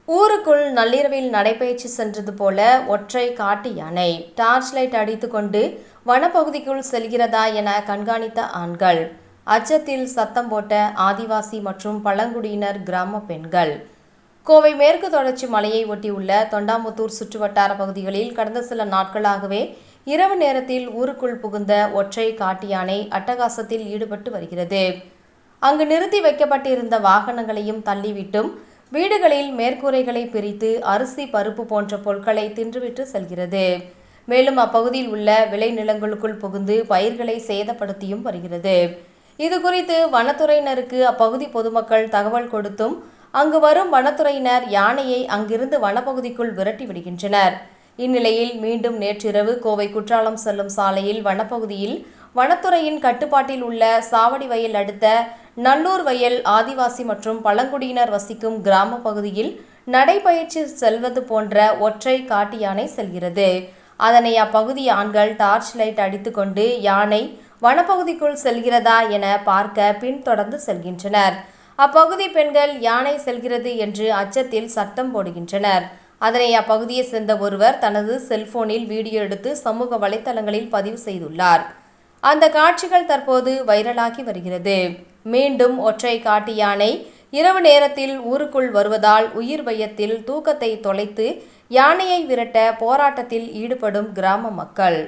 ஊருக்குள் நள்ளிரவில் நடைபயிற்சி சென்றது போல ஒற்றை காட்டு யானை டார்ச் லைட் அடித்துக்கொண்டு வனப்பகுதிக்குள் செல்கிறதா என கண்காணித்த ஆண்கள். அச்சத்தில் சத்தம் போட்ட ஆதிவாசி மற்றும் பழங்குடியினர் கிராம பெண்கள். கோவை மேற்கு தொடர்ச்சி மலையை ஒட்டியுள்ள தொண்டாமுத்தூர் சுற்றுவட்டார பகுதிகளில் கடந்த சில நாட்களாகவே இரவு நேரத்தில் ஊருக்குள் புகுந்த ஒற்றை காட்டு யானை அட்டகாசத்தில் ஈடுபட்டு வருகிறது. அங்கு நிறுத்தி வைக்கப்பட்டிருந்த வாகனங்களையும் தள்ளிவிட்டும் வீடுகளில் மேற்கூரைகளை பிரித்து அரிசி பருப்பு போன்ற பொருட்களை தின்றுவிட்டு செல்கிறது. மேலும் அப்பகுதியில் உள்ள விளைநிலங்களுக்குள் புகுந்து பயிர்களை சேதப்படுத்தியும் வருகிறது. இதுகுறித்து வனத்துறையினருக்கு அப்பகுதி பொதுமக்கள் தகவல் கொடுத்தும் அங்கு வரும் வனத்துறையினர் யானையை அங்கிருந்து வனப்பகுதிக்குள் விரட்டி விடுகின்றனர். இந்நிலையில் மீண்டும் நேற்றிரவு கோவை குற்றாலம் செல்லும் சாலையில் வனப்பகுதியில் வனத்துறையின் கட்டுப்பாட்டில் உள்ள சாவடி வயல் அடுத்த நல்லூர் வயல் ஆதிவாசி மற்றும் பழங்குடியினர் வசிக்கும் கிராம பகுதியில் நடைபயிற்சி செல்வது போன்ற ஒற்றை காட்டு யானை செல்கிறது. அதனை அப்பகுதி ஆண்கள் டார்ச் லைட் அடித்துக்கொண்டு யானை வனப்பகுதிக்குள் செல்கிறதா என பார்க்க பின்தொடர்ந்து செல்கின்றனர். அப்பகுதி பெண்கள் யானை செல்கிறது என்று அச்சத்தில் சத்தம் போடுகின்றனர். அதனை அப்பகுதியை சேர்ந்த ஒருவர் தனது செல்போனில் வீடியோ எடுத்து சமூக வலைதளங்களில் பதிவு செய்துள்ளார். அந்த காட்சிகள் தற்போது வைரலாகி வருகிறது. மீண்டும் ஒற்றை காட்டு யானை இரவு நேரத்தில் ஊருக்குள் வருவதால் உயிர் பயத்தில் தூக்கத்தை தொலைத்து யானையை விரட்ட போராட்டத்தில் ஈடுபடும் கிராம மக்கள்.